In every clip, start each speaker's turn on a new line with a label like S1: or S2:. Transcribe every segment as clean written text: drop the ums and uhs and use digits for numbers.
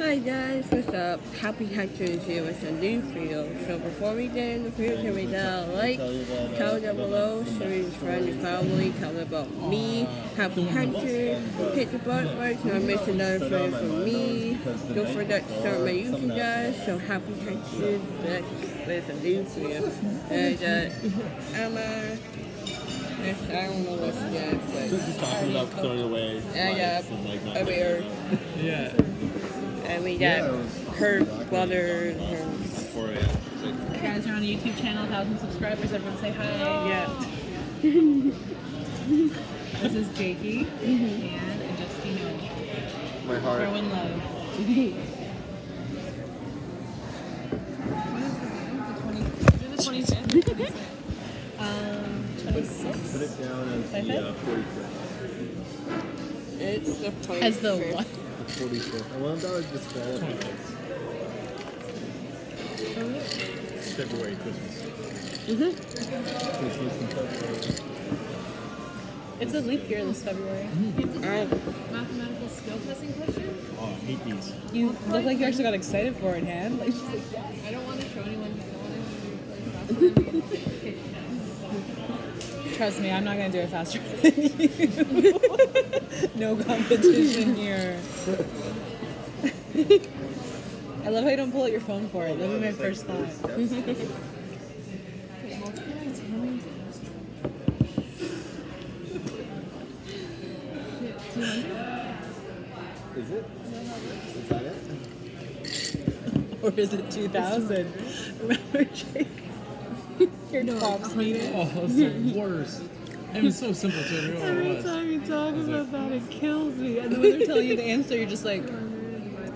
S1: Hi guys, what's up? Happy Hector's here with a new video. So before we get into the video, can we down like, comment down below, share with your friends and family, tell them about me, Happy Hector, hit the button right so I miss another video from me. Don't forget to start my YouTube guys. So Happy Hector is back with a new video. And I don't know what's next, but
S2: just talking about throwing away.
S1: Yeah,
S2: Yeah.
S1: And we got her brother.
S3: You guys are on a YouTube channel, 1,000 subscribers. Everyone say hi.
S1: Yeah.
S3: This is Jakey and Justino.
S2: My heart.
S3: Throw in love. What is the 25th? 26.
S2: Put it down as the 45th.
S1: It's the point.
S3: As the what?
S2: The 45th. I want that like disqualified. It's February, Christmas. Christmas in February.
S3: It's a leap year this February.
S4: Mathematical skill testing question?
S2: Oh, I hate these.
S3: You look like you actually got excited for it, Han. Like, she's like,
S4: I don't want to show anyone. I don't want to
S3: trust me, I'm not going to do it faster than you. No competition here. I love how you don't pull out your phone for it. That was my first thought.
S2: Is it? Is that it?
S3: Or is it 2000? Remember, Jake? Your cops meeting?
S5: Oh, it's the worst. It was so simple to it.
S3: Every time you talk about that, it kills me. And then when they're telling you the answer, you're just like,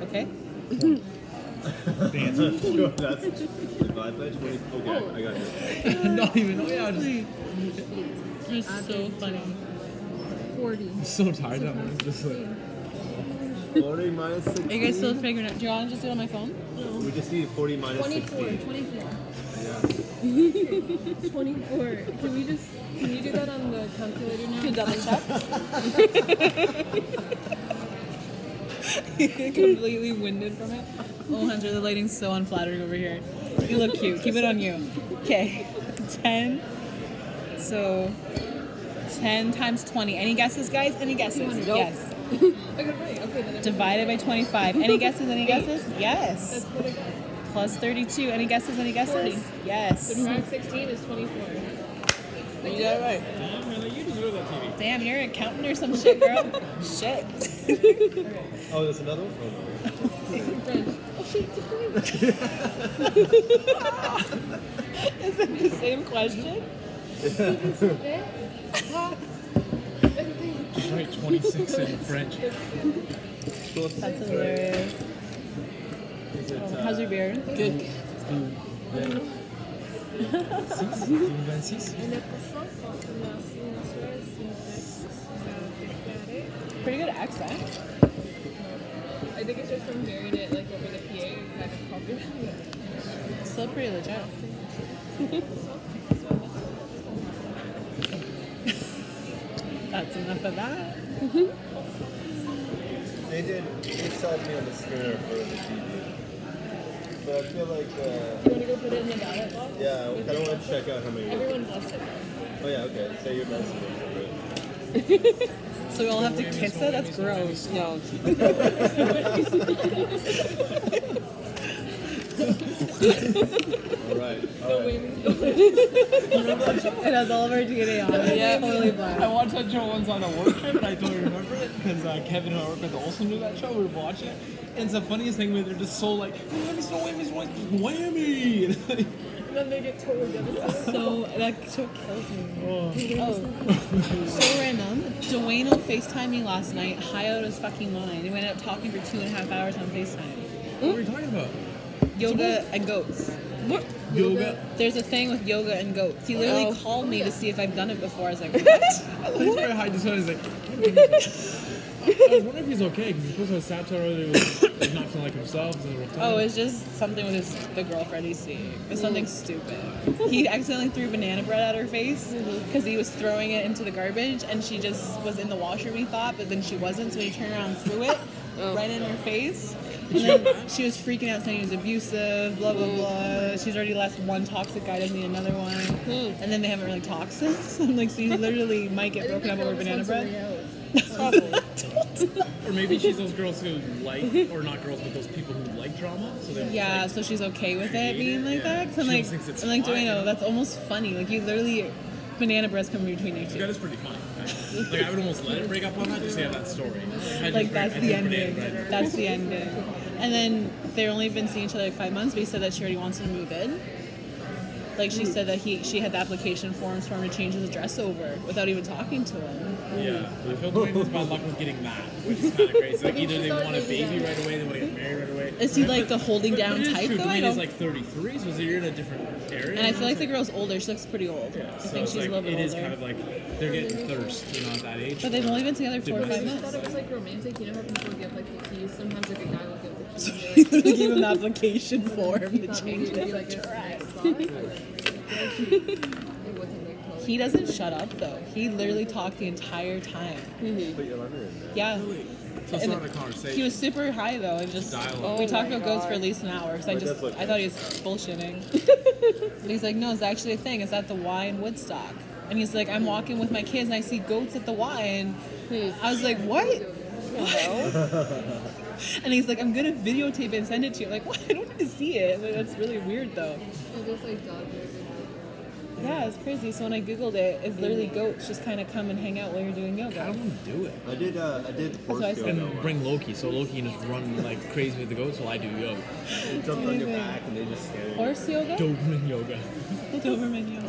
S3: okay.
S2: The answer? Sure, that's divide by 20. Okay, I got it.
S5: Not even. Oh, yeah,
S3: It's so funny.
S4: 40.
S5: I'm so tired that one. Just like,
S2: 40 minus 16.
S3: Are you guys still figuring out? Do you want to just do it on my phone?
S2: We just need 40 minus
S4: 24.
S2: 16.
S4: 24.
S2: Yeah.
S4: 24. Can you do that on the calculator now?
S3: To double check. Completely winded from it. Oh, Hunter, the lighting's so unflattering over here. You look cute. Keep it on you. Okay. 10. So 10 times 20. Any guesses, guys? Any guesses?
S4: Nope.
S3: Yes.
S4: I got it right. Okay, then.
S3: Divided by 25. Any guesses? Any guesses? Yes.
S4: That's what I got.
S3: Plus 32. Any guesses? Any guesses?
S4: 40.
S3: Yes.
S4: Subtract 16 is 24.
S1: You got it right.
S5: damn, man, you deserve that TV.
S3: Damn, you're an accountant or some shit, girl. Shit.
S2: Oh, there's another one?
S4: French. Oh shit, it's a French.
S3: Is it the same question?
S5: Right, 26 in French.
S3: That's hilarious. How's your beer? Good. Pretty good accent.
S4: I think it's just from hearing it like over the PA and kind of popular.
S3: Still pretty legit. That's enough of that.
S2: They sold me on the screener for the TV. But I feel like,
S4: You want to go put it in the ballot box?
S2: yeah, I kind of want to check out how many.
S4: Everyone bless it.
S2: Oh, yeah, okay. Say your best.
S3: So we all have to kiss it? That's gross. No.
S2: All right.
S3: It has all of our DNA on it. Yeah, totally black.
S5: I watched that show once on a work trip, and I totally remember it because Kevin and I work with also knew that show. We were watching it, and it's the funniest thing where they're just so like, whammy!
S4: And then they get totally devastated.
S3: So that show kills me. Oh. So random. Dwayne will FaceTime me last night, high out of his fucking mind. We ended up talking for 2.5 hours on FaceTime.
S5: What were you talking about?
S3: Yoga and goats.
S5: What? Yoga?
S3: There's a thing with yoga and goats. He literally called me to see if I've done it before. I was like, what?
S5: He's very high just he's like, I was wondering if he's okay because he's supposed to have Snapchat earlier was like, not feeling like himself. It's a rough time.
S3: Oh, it's just something with the girlfriend he's seeing. It's something stupid. He accidentally threw banana bread at her face because he was throwing it into the garbage and she just was in the washroom, he thought, but then she wasn't, so he turned around and threw it right in her face. And then she was freaking out saying he was abusive, blah, blah, blah. She's already lost one toxic guy, doesn't need another one. And then they haven't really talked since. I'm like, so you literally might get broken up over banana bread.
S5: Or maybe she's those girls who like, or not girls, but those people who like drama. So they
S3: Yeah,
S5: like,
S3: so she's okay with it being like
S5: yeah.
S3: that. Cause I'm
S5: She
S3: like,
S5: just thinks it's
S3: I'm like,
S5: fine,
S3: Dueno,
S5: you know?
S3: that's almost funny. Like you literally, banana bread's coming between you
S5: that
S3: two.
S5: is pretty funny. Like I would almost let it break up on that just to have that story.
S3: Like that's the ending. That's the ending. And then they've only been seeing each other like 5 months, but he said that she already wants to move in. Like she said that she had the application forms for him to change his address over without even talking to him.
S5: Yeah, I feel like it's bad luck with getting that, which is kind of crazy. Like either they want a baby right away, they want to get married right away.
S3: Is he like the holding down
S5: But it is
S3: type
S5: true.
S3: though? I
S5: Dwayne
S3: don't-
S5: is like 33, so you're in a different area.
S3: And I feel like the girl's older. She looks pretty old.
S5: Yeah,
S3: I
S5: so
S3: think
S5: it's
S3: she's
S5: like,
S3: a little bit
S5: it
S3: older.
S5: is kind of like they're getting thirst, you know, at that age.
S3: But they've only been together 4 or 5
S4: I thought
S3: months.
S4: it was like romantic. You know how people give like the keys? Sometimes like a guy will give the keys.
S3: He literally gave him an application form to
S4: Thought
S3: change
S4: maybe
S3: his
S4: like
S3: address.
S4: it wasn't like totally.
S3: He doesn't shut up though. He literally talked the entire time.
S2: Put your letter in there.
S3: Yeah.
S5: So it's
S3: And
S5: not a conversation.
S3: he was super high though, and just
S5: Dialogue.
S3: we talked about goats for at least an hour because I thought he was bullshitting. But he's like, no, it's actually a thing. It's at the Y in Woodstock, and he's like, I'm walking with my kids and I see goats at the Y, and I was like, what? And he's like, I'm gonna videotape it and send it to you. I'm like, what? I don't need to see it. Like, that's really weird though.
S4: It looks like dog food.
S3: Yeah, it's crazy. So when I googled it, it's literally goats just kind of come and hang out while you're doing
S5: I
S3: yoga.
S5: don't want to do it.
S2: I did horse
S3: what I said.
S2: yoga.
S5: And bring Loki, so Loki can just run like crazy with the goats while I do yoga.
S2: They jumped on your back and they just stand.
S3: Horse yoga?
S5: Doberman yoga.
S3: Doberman yoga.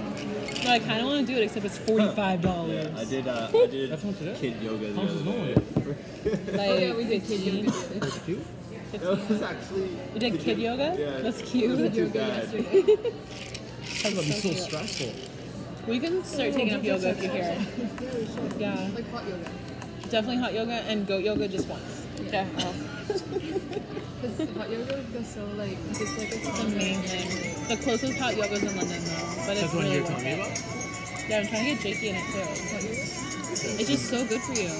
S3: No, I kind of want to do it, except it's $45.
S2: I did
S5: That's what it is?
S2: kid yoga the
S5: How much is
S2: other
S5: normal
S2: day.
S3: Like
S4: Oh yeah, we did kid
S3: 15.
S4: yoga. the other day.
S5: Cute?
S2: That was actually.
S3: You did kid yoga?
S2: Yeah.
S3: That's
S2: It
S3: cute.
S2: wasn't too
S4: Yoga
S2: bad.
S4: yesterday.
S5: That'd be so
S3: cute.
S5: stressful.
S3: We can start taking up yoga if you're here. Yeah,
S4: Like hot yoga.
S3: definitely hot yoga and goat yoga just once.
S4: Yeah. Because hot yoga feels so like it's like
S3: It's amazing. The closest hot yoga's in London though, but it's
S5: That's what
S3: really
S5: you're
S3: worth
S5: telling me
S3: it.
S5: about?
S3: Yeah, I'm trying to get Jakey in it too. It's just so good for you.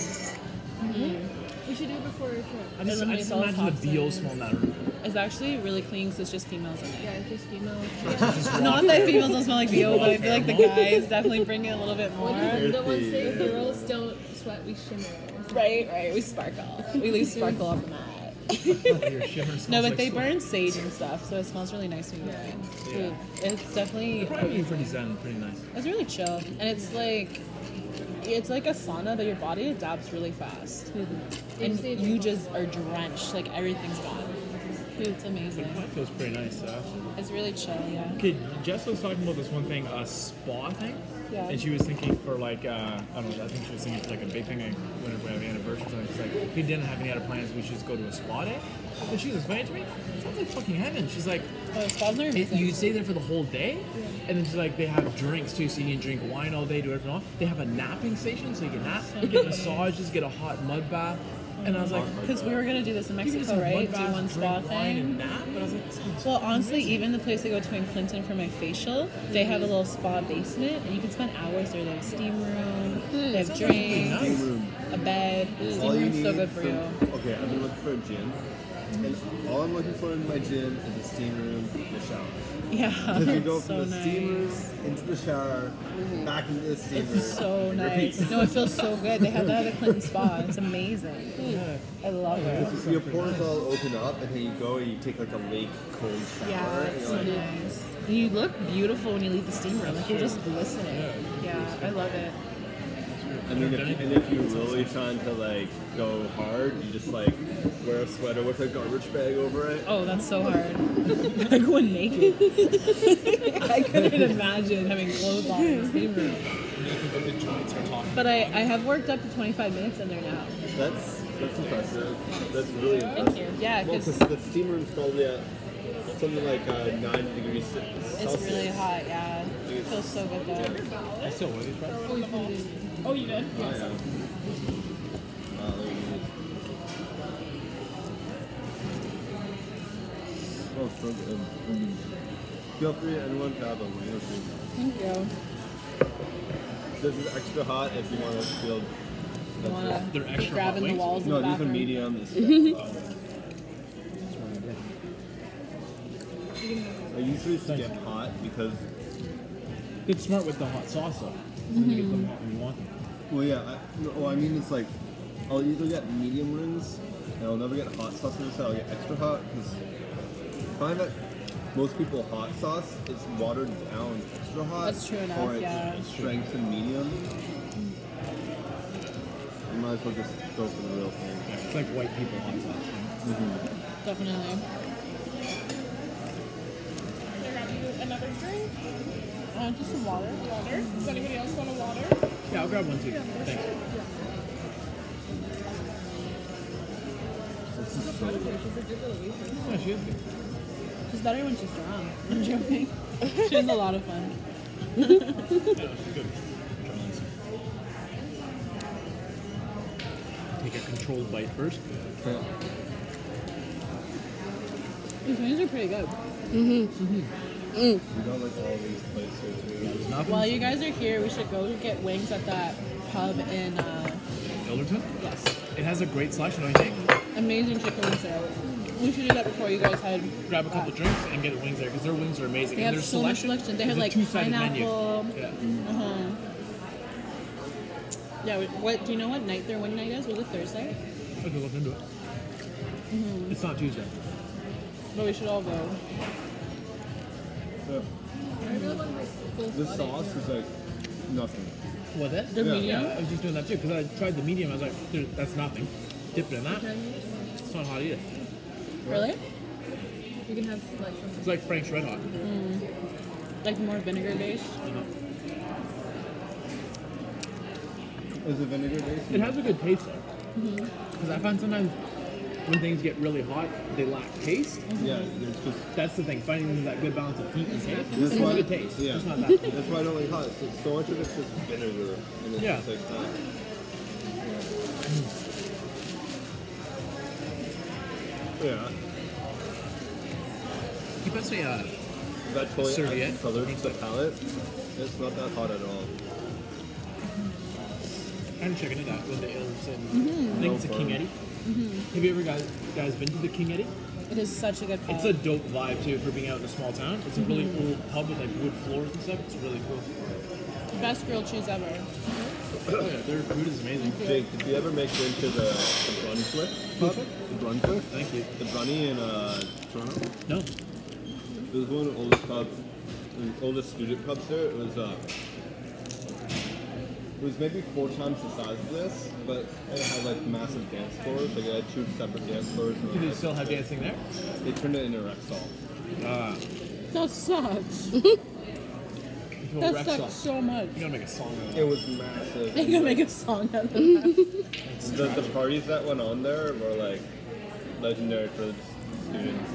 S4: we should do it before our trip.
S5: I just
S3: Everybody sells
S5: imagine the BO
S3: toxins.
S5: smell in that room.
S3: It's actually really clean because it's just females in it.
S4: Yeah, it's just females.
S3: Not that females don't smell like VO, but I feel like the guys definitely bring it a little bit more.
S4: The ones say girls don't sweat, we shimmer.
S3: Right. We sparkle. We leave sparkle on the mat.
S5: Your shimmer smells
S3: No, but
S5: like
S3: they
S5: smoke.
S3: burn sage and stuff, so it smells really nice when you wear it. It's definitely,
S5: Probably pretty zen, pretty nice.
S3: it's really chill. And it's like a sauna, but your body adapts really fast. And you just are drenched, like everything's gone. It's amazing.
S5: That feels pretty nice.
S3: It's really chill, yeah.
S5: Okay, Jess was talking about this one thing, a spa thing.
S3: Yeah.
S5: And she was thinking for like, I don't know, I think she was thinking for like a big thing, like whenever we have an anniversary or something. She's like, if we didn't have any other plans, we should just go to a spa day. And she was explaining to me, it sounds like fucking heaven. She's like,
S3: Oh, spas are amazing.
S5: you stay there for the whole day, and then she's like, they have drinks too, so you can drink wine all day, do everything else. They have a napping station, so you can nap, get massages, get a hot mud bath. And I was like,
S3: Because we were going to do this in
S5: you can
S3: Mexico,
S5: just have
S3: right?
S5: mud
S3: Do
S5: bath,
S3: one spa
S5: drink wine and
S3: thing.
S5: nap. But I was like, this sounds
S3: Well, honestly, even the place I go to in Clinton for my facial, they have a little spa basement, and you can spend hours there. They have a steam room, they have drinks,
S5: nice.
S3: a bed. Steam
S2: All you
S3: room's so
S2: need
S3: good for you.
S2: Okay, I've been looking for a gym, and all I'm looking for in my gym is a steam room and a shower.
S3: Yeah,
S2: Because you go
S3: it's
S2: from
S3: so
S2: the steam room
S3: nice.
S2: into the shower, back into the steam room.
S3: It's so nice. No, it feels so good. They have that at the Clinton Spa. It's amazing. I love it.
S2: Your pores all open up, and then you go and you take like a lake cold shower.
S3: Yeah,
S2: and
S3: it's
S2: you're
S3: so
S2: like,
S3: nice. And you look beautiful when you leave the steam room. Like you're just glistening. Yeah, I love it.
S2: I mean, if you're really trying to like go hard, you just like wear a sweater with a garbage bag over it.
S3: Oh, that's so hard. I go naked. I couldn't imagine having clothes on in the steam room.
S5: the joints are talking.
S3: But I have worked up to 25 minutes in there now.
S2: That's impressive. That's really impressive.
S3: Thank you. Yeah,
S2: Well,
S3: because
S2: because the steam room's probably at something like 90 degrees Celsius.
S3: it's really hot. Yeah, it feels so good though.
S5: I still wear these, right?
S3: Oh, you did?
S2: Oh, yeah. Oh, so good. Feel free, anyone, to have a wing or two.
S3: Thank you.
S2: This is extra hot if you want to feel.
S3: You wanna
S5: They're extra
S3: grabbing
S5: hot
S3: the
S5: wings?
S3: walls in
S2: No,
S3: the
S2: these are
S3: bathroom?
S2: medium. This is,
S5: It's
S2: I usually skip hot because,
S5: It's smart with the hot sauce though. Then you get them hot when you want them.
S2: well, yeah. I mean, it's like I'll either get medium rings and I'll never get hot sauce in this. I'll get extra hot because I find that most people hot sauce it's watered down extra hot.
S3: That's true enough,
S2: Or it's
S3: yeah.
S2: strength and medium. You might as well just go for the real thing.
S5: Yeah, it's like white people hot sauce. You know?
S3: Definitely.
S4: Can I grab you another drink?
S3: Just some water.
S4: Water? Does anybody else want a water?
S5: Yeah, I'll grab one too. Thanks.
S2: This is so good.
S5: Yeah, she is good.
S3: She's better when she's drunk. I'm joking. She has a lot of fun.
S5: Yeah, she's good. Take a controlled bite first.
S3: These wings are pretty good.
S2: We got like all these plates here too.
S5: There's nothing.
S3: While you guys are here, we should go get wings at that pub in,
S5: Ilderton?
S3: yes.
S5: It has a great selection, don't you think?
S3: Amazing chicken wings there. We should do that before you guys head.
S5: Grab a couple drinks and get wings there because their wings are amazing.
S3: They
S5: and
S3: have
S5: their
S3: so much selection. They have
S5: is a
S3: like
S5: two-sided
S3: pineapple.
S5: Menu. Yeah.
S3: Yeah, what do you know what night their wing night is? Was it Thursday?
S5: I could look into it. It's not Tuesday.
S3: But we should all go.
S2: Yeah.
S4: I really want like full
S2: This
S4: spotted,
S2: sauce
S4: you know?
S2: is like nothing.
S5: What, that?
S3: The
S2: Yeah.
S3: medium?
S5: Yeah, I was just doing that too because I tried the medium. I was like, that's nothing. Dipped it in that. It's not hot either.
S3: Really?
S4: You can have like some.
S5: It's like Frank's Red Hot.
S3: Like more vinegar based?
S2: Is it vinegar based?
S5: It has a good taste though. Because I find sometimes when things get really hot, they lack taste.
S2: Yeah, there's just
S5: That's the thing, finding that good balance of heat and taste.
S2: That's
S5: It's
S2: why-
S5: a good taste.
S2: yeah.
S5: It's not that.
S2: that's why I don't like hot. It's so much of it's just vinegar and it's
S5: Yeah.
S2: just like that. Yeah.
S5: You pass me
S2: That totally
S5: Serviette?
S2: adds color to the palate. It's not that hot at all.
S5: I'm checking it out with the ales and I think it's a
S2: No
S5: King
S2: burn.
S5: Eddie. Have you ever guys been to the King Eddie?
S3: It is such a good pub.
S5: It's a dope vibe too for being out in a small town. It's a really old pub with like wood floors and stuff. It's really cool.
S3: Best grilled cheese ever.
S5: Oh yeah, their food is amazing.
S2: Jake, did you ever make it into the Brunswick pub? The Brunswick?
S5: Thank you.
S2: The Brunny in Toronto?
S5: No.
S2: It was one of the oldest pubs, the oldest student pubs there. It was maybe 4 times the size of this, but it had like massive dance floors. Like it had 2 separate dance floors.
S5: Do they still have dancing there?
S2: They turned it into a rec stall.
S3: That sucks.
S5: Into a
S3: That
S5: rec
S3: sucks
S5: stall.
S3: so much.
S5: You gotta make a song out of
S2: It was massive.
S3: You can make a song out of that.
S2: The parties that went on there were like legendary for the students.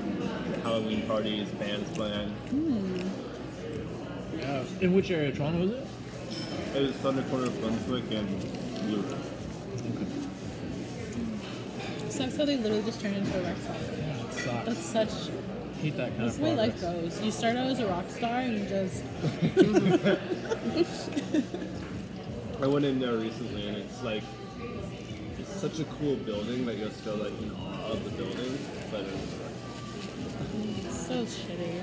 S2: Halloween parties, bands playing.
S5: that. In which area of Toronto is it?
S2: It was Thunder Corner of Brunswick and Blue.
S3: Sucks how they literally just turned into a rec stall.
S5: Yeah, it sucks.
S3: That's such.
S5: Hate that kind
S3: That's
S5: of
S3: the way
S5: progress.
S3: life goes. You start out as a rock star and you just.
S2: I went in there recently and it's like it's such a cool building that you're still like in awe of the building, but it's
S3: So shitty.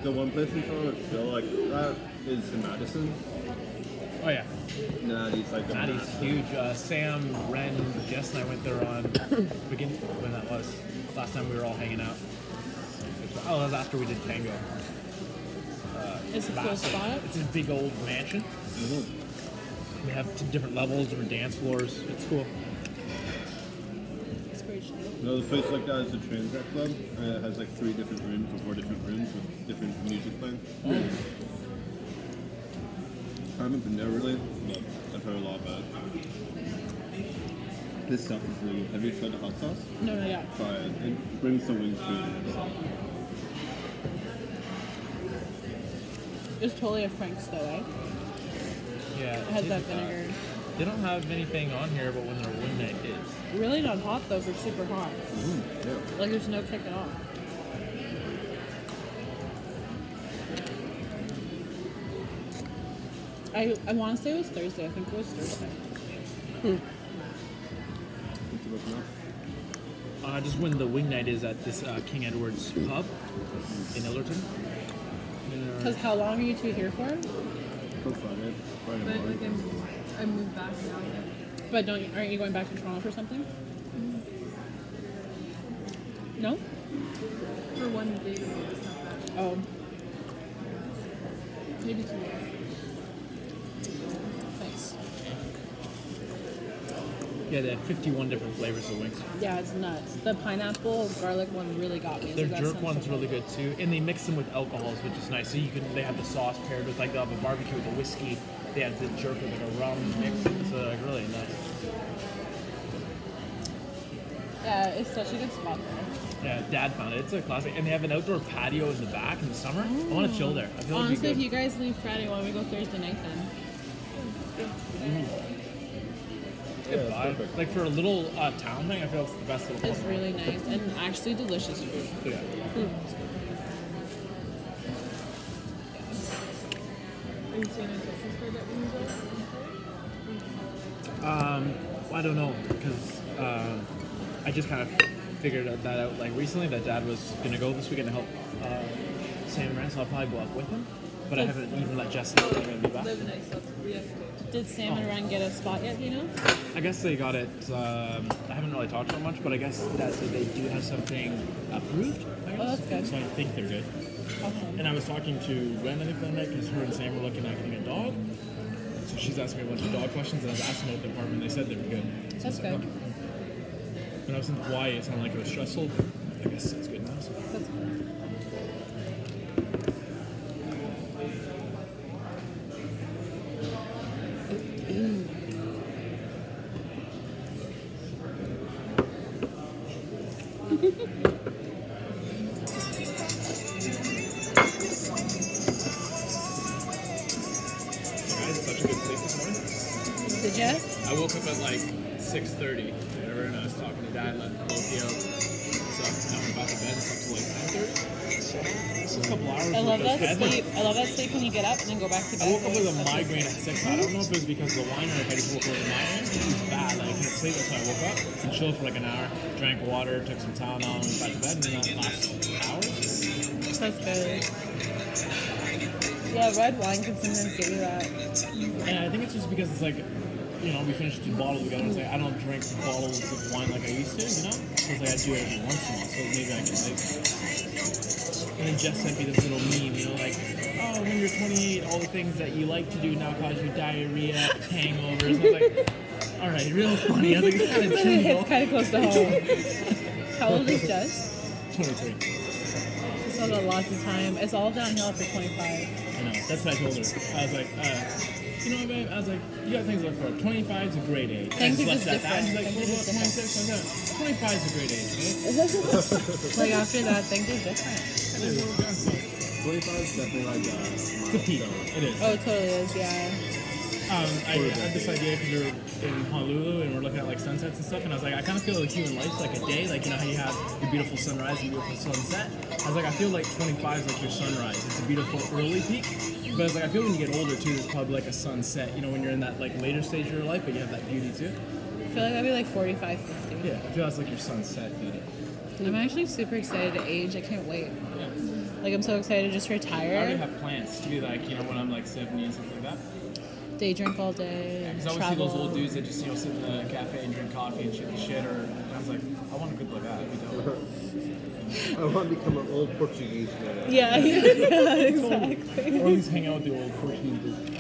S2: the one place in Toronto that's still like that is in Madison.
S5: Oh yeah.
S2: Natty's like a
S5: Maddie's
S2: massive-
S5: huge. Sam, Ren, Jess, and I went there on begin when that was. Last time we were all hanging out. Oh, that was after we did Tango.
S3: It's a cool
S5: Massive.
S3: spot.
S5: It's a big old mansion. They have 2 different levels, different dance floors. It's cool.
S3: It's pretty shitty.
S2: Another place like that is the Transat Club. It has like 3 different rooms or 4 different rooms with different music playing. I haven't been there really, but I've heard a lot about it. This stuff is really good. Have you tried the hot sauce?
S3: No, no, yeah.
S2: Try it. It brings the wings to it.
S3: It's totally a Frank's though, eh?
S5: Yeah.
S3: It has that vinegar.
S5: They don't have anything on here but when their wing night is.
S3: Really not hot though for super hot.
S2: Yeah.
S3: Like there's no kick at all. I want to say it was Thursday. I think it was Thursday.
S2: What you looking
S5: Just when the wing night is at this King Edward's pub in Illerton.
S3: Because how long are you two here for?
S2: Till Friday. Friday
S4: But
S2: morning.
S4: like I moved back now.
S3: But aren't you going back to Toronto for something? No?
S4: For 1 day. It's not bad.
S3: Oh.
S4: Maybe 2 days.
S3: Thanks.
S5: Yeah, they have 51 different flavors of wings.
S3: Yeah, it's nuts. The pineapple garlic one really got me.
S5: Their
S3: Like, that
S5: jerk
S3: sounds
S5: one's
S3: so
S5: really
S3: good.
S5: good too, and they mix them with alcohols, which is nice. So they have the sauce paired with like they'll have a barbecue with a whiskey. They have the jerk with like a rum mix. So like really nice.
S3: Yeah, it's such a good spot there.
S5: Yeah, Dad found it. It's a classic, and they have an outdoor patio in the back in the summer. I want to chill there. I feel like
S3: Honestly,
S5: it'd
S3: if
S5: be
S3: you guys leave Friday, why don't we go Thursday night then?
S5: good.
S2: Yeah,
S5: Vibe.
S2: perfect.
S5: Like for a little town thing, I feel it's the best little.
S3: It's
S5: corner.
S3: really nice and actually delicious food.
S5: Yeah.
S4: Are you staying in Texas for a bit when you go?
S5: I don't know because I just kind of figured that out like recently that Dad was gonna go this weekend to help Sam run, so I'll probably go up with him. But I haven't even let Jess know that I'm gonna be back.
S4: Live nice. That's yeah.
S3: Did Sam and Ryan get a spot yet, do you know?
S5: I guess they got it. I haven't really talked to them much, but I guess that they do have something approved. I guess.
S3: Oh, that's good.
S5: So I think they're good.
S3: Awesome.
S5: And I was talking to Gwen, I think, that night because her and Sam were looking at getting a dog. So she's asked me a bunch of dog questions, and I was asking about the apartment. They said they were good. So
S3: That's
S5: I was like,
S3: good.
S5: okay. When I was in Hawaii, it sounded like it was stressful. I guess that's good now. So.
S3: That's good.
S5: I had such a good sleep this morning.
S3: Did ya?
S5: I woke up at like 6:30, whatever, and I was talking to Dad, let Loki out. So now I'm about to bed. Slept till like 10:30. It's a couple hours.
S3: I love
S5: worth
S3: that
S5: of sleep.
S3: sleep. I love that sleep when you get up and then go back to bed.
S5: I woke up with a
S3: That's
S5: migraine at 6. I don't know if it was because of the wine or if I just woke up with a migraine. It was bad. Like I couldn't sleep. That's why I woke up and chilled for like an hour. Drank water, took some Tylenol, and went back to bed. And then that last hours.
S3: That's good. Yeah, red wine can sometimes give you that.
S5: And I think it's just because it's like, you know, we finished 2 bottles together. It's like I don't drink bottles of wine like I used to, you know? So it's like I do it every once in a while. So maybe I can like. And then Jeff sent me this little meme, you know, like, oh, when you're 28, all the things that you like to do now cause you diarrhea, hangovers. I was like, all right, real funny. I was like, it's kind of true.
S3: It's kind of close to home. How old is Jess?
S5: 23.
S3: She still got lots of time. It's all downhill for 25.
S5: I know. That's what I told her. I was like, you know what, babe? I was like, you got things to look for. 25 is a great age.
S3: Things
S5: I
S3: are
S5: just
S3: just
S5: left that. She's
S3: different.
S5: like,
S3: Things
S5: what
S3: are
S5: about
S3: just
S5: 26? I was like, 25 is a great age, right?
S3: Like after that, things are different.
S5: It is. Yeah,
S2: 25 is definitely like a
S5: it's a peak. It is.
S3: Oh, it totally is, yeah.
S5: I had this idea because we were in Honolulu and we're looking at like sunsets and stuff, and I was like, I kind of feel like human life's like a day, like you know how you have your beautiful sunrise and beautiful sunset. I was like, I feel like 25 is like your sunrise. It's a beautiful early peak, but it's like I feel when you get older too, there's probably like a sunset. You know, when you're in that like later stage of your life, but you have that beauty too.
S3: I feel like I'd be like 45, 50.
S5: Yeah, I feel that's like your sunset beauty.
S3: I'm actually super excited to age. I can't wait.
S5: Yeah.
S3: Like, I'm so excited to just
S5: I already
S3: retire.
S5: have plans to be like, you know, when I'm like 70 and stuff like that.
S3: Day drink all day.
S5: Because I always see
S3: travel.
S5: those old dudes that just, you know, sit in a cafe and drink coffee and shoot the shit. Or and I was like, I want to look like that. That'd be dope.
S2: I want to become an old Portuguese man.
S3: Yeah, yeah, exactly.
S5: Or at least hang out with the old Portuguese dudes.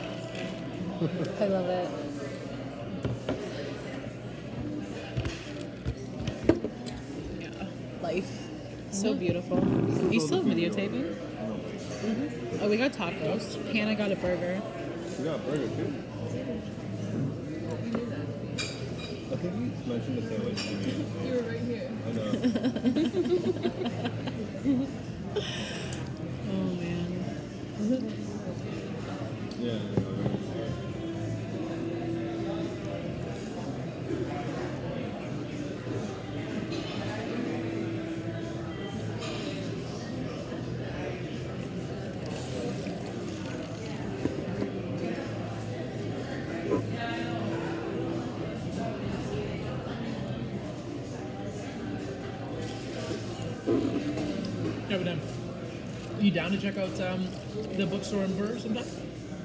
S3: I love it. Yeah, life. So beautiful. You still videotaping? Oh, we got tacos. Hannah got a burger.
S2: You got a burger too. I think you mentioned the sandwich to me.
S4: You were right here.
S2: I know.
S3: Oh man.
S2: Yeah. I know.
S5: Yeah, but you down to check out the bookstore in Burr sometime?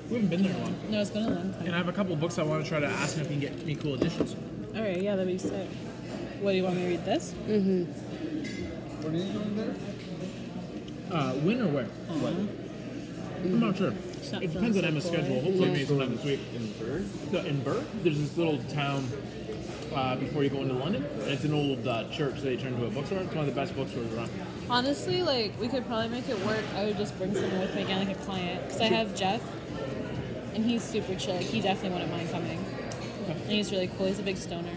S5: We haven't been there in a while.
S3: No, it's been a long time.
S5: And I have a couple books I want to try to ask him if he can get me cool editions.
S3: All right, yeah, that'd be sick. What, do you want me to read this?
S1: Mm-hmm.
S2: What are you doing there?
S5: When or where? I'm not sure.
S3: not
S5: It depends on
S3: feeling
S5: Emma's
S3: so
S5: schedule.
S3: cool.
S5: Hopefully maybe sometime this week.
S2: In Burr?
S5: In Burr, there's this little town before you go into London. And it's an old church that they turned into a bookstore. It's one of the best bookstores around.
S3: Honestly, like, we could probably make it work. I would just bring someone with me again, like a client. Because I have Jeff, and he's super chill. Like, he definitely wouldn't mind coming.
S5: Okay.
S3: And he's really cool. He's a big stoner.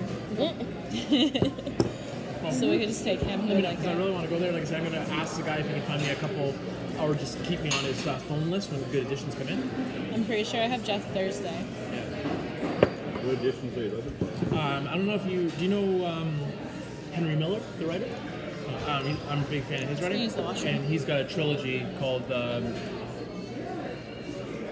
S3: So we could just take him. He would like
S5: I
S3: it.
S5: really want to go there. Like I said, I'm going to ask the guy if he can find me a couple, or just keep me on his phone list when the good editions come in.
S3: I'm pretty sure I have Jeff Thursday.
S5: Yeah.
S2: What editions are you looking for?
S5: I don't know if do you know Henry Miller, the writer? I'm a big fan of his writing.
S3: Use the washer.
S5: And he's got a trilogy called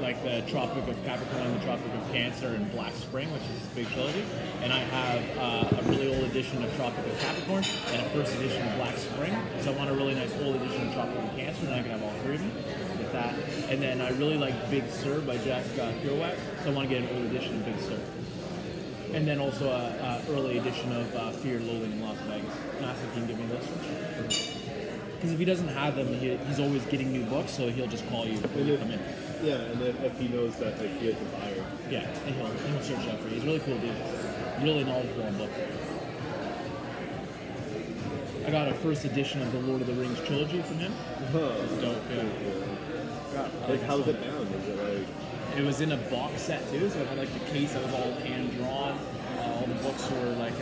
S5: like the Tropic of Capricorn, the Tropic of Cancer, and Black Spring, which is a big trilogy. And I have a really old edition of Tropic of Capricorn and a first edition of Black Spring. So I want a really nice old edition of Tropic of Cancer, and I can have all three of them with that. And then I really like Big Sur by Jack Kerouac, so I want to get an old edition of Big Sur. And then also a early edition of Fear, Loathing in Las Vegas. And ask if he can give me those. Because if he doesn't have them, he's always getting new books, so he'll just call you when you come in.
S2: Yeah, and then if he knows that like, he has a buyer.
S5: Yeah, and he'll search that for you. He's a really cool dude. Really knowledgeable on book. I got a first edition of the Lord of the Rings trilogy from him. It's dope, yeah.
S2: Like, how's it bound? Is it like...
S5: It was in a box set too, so it had like the case that was all hand drawn. All the books were like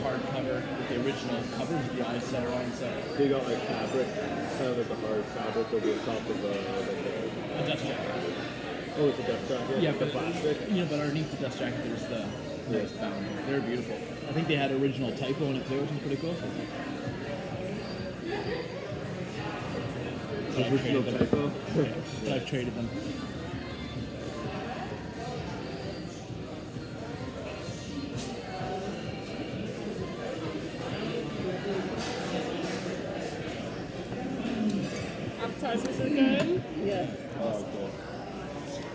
S5: hardcover with the original covers with the eyes set around. So
S2: They got like fabric, kind of like a hard fabric over the top of
S5: a dust jacket.
S2: oh, it's a dust jacket?
S5: Yeah,
S2: the
S5: but
S2: plastic?
S5: but underneath the dust jacket there's the bound. They're beautiful. I think they had original typo in it too, which is pretty cool.
S2: Original typo?
S5: But I've traded them.
S4: Appetizers are good.
S1: Yeah.
S2: Oh, cool.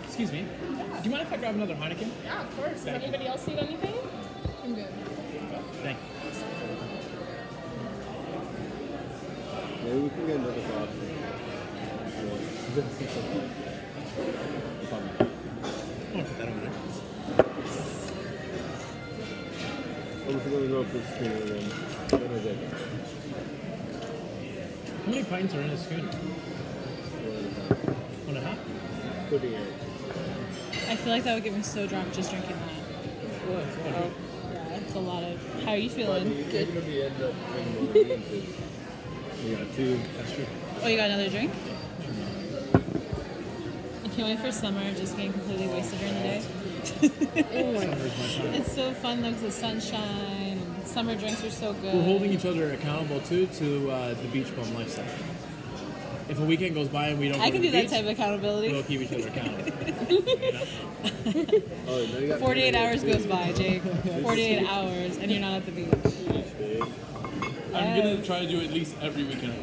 S5: Excuse me. Do you mind if I grab another Heineken?
S4: Yeah, of course. Does
S5: Thank you.
S4: anybody else need anything? I'm good.
S5: Thank you.
S2: Maybe we can get another glass.
S5: I'll put that over there.
S2: I'm just gonna go for schooner and then what is it?
S5: How many pints are in a schooner? 1.5?
S2: 38.
S3: I feel like that would get me so drunk just drinking that.
S5: Oh.
S3: Yeah, it's a lot of... How are you
S2: But
S3: feeling?
S2: even if you end up drinking more than you got two.
S5: That's true.
S3: Oh, you got another drink? I can't wait for summer, just getting completely wasted during the day.
S5: Summer's my time.
S3: It's so fun though, 'cause the sunshine, and summer drinks are so good.
S5: We're holding each other accountable too to the beach bum lifestyle. If a weekend goes by and we don't
S3: I
S5: go
S3: can
S5: to
S3: do
S5: the
S3: that
S5: beach,
S3: type of accountability.
S5: we'll keep each other accountable.
S2: Oh, now you got
S3: 48 hours goes by, Jake. 48 hours, and you're not at the beach.
S5: I'm gonna try to do at least every weekend.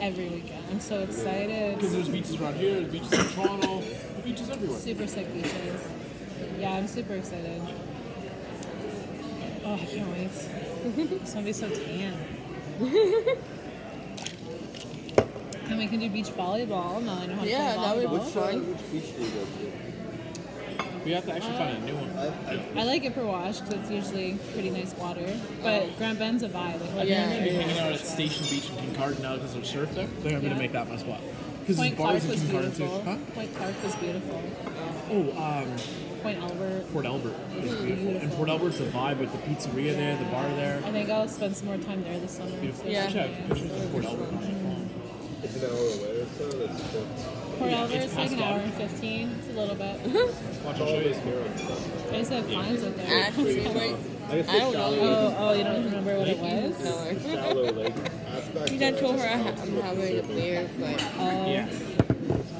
S3: Every weekend. I'm so excited.
S5: Because there's beaches around here, there's beaches in Toronto, there's beaches everywhere.
S3: Super sick beaches. Yeah, I'm super excited. Oh, I can't wait. It's gonna be so tan. And we can do beach volleyball. Now I know how to
S1: Yeah,
S3: play
S1: that would be
S3: volleyball.
S1: fun.
S2: Which beach do you go to?
S5: We have to actually find a new one.
S3: I like it for wash because it's usually pretty nice water. But Grand Bend's a vibe. Like,
S1: Yeah,
S5: I'm gonna be
S1: it
S5: hanging out at Station Beach in Kincardine now because there's surf there. I think I'm gonna make that my spot. Because there's
S3: Point Clark
S5: bars in
S3: was
S5: Kincardine too.
S3: beautiful.
S5: Huh?
S3: Point Clark was beautiful.
S5: Oh,
S3: Point Albert.
S5: Port Albert is beautiful. And Port Albert's a vibe with the pizzeria there, the bar there.
S3: I think I'll spend some more time there this summer.
S5: Beautiful.
S1: Yeah.
S5: Check. Pictures of Port Albert on my phone.
S2: It's an hour away or so. That's cool.
S3: Port
S5: Yeah,
S3: Albert's
S5: it's
S3: like an
S5: past
S3: hour
S5: dark.
S3: and 15. It's a little bit.
S5: Watch, I'll show you.
S2: Here on stuff.
S3: I used to have clients with there.
S1: Actually, wait.
S2: I guess
S1: I
S2: the
S1: don't know.
S3: Oh, you don't remember what it was?
S1: No.
S2: shallow lake aspect.
S1: I told her I'm having a beer, but
S3: Oh,
S5: Yeah.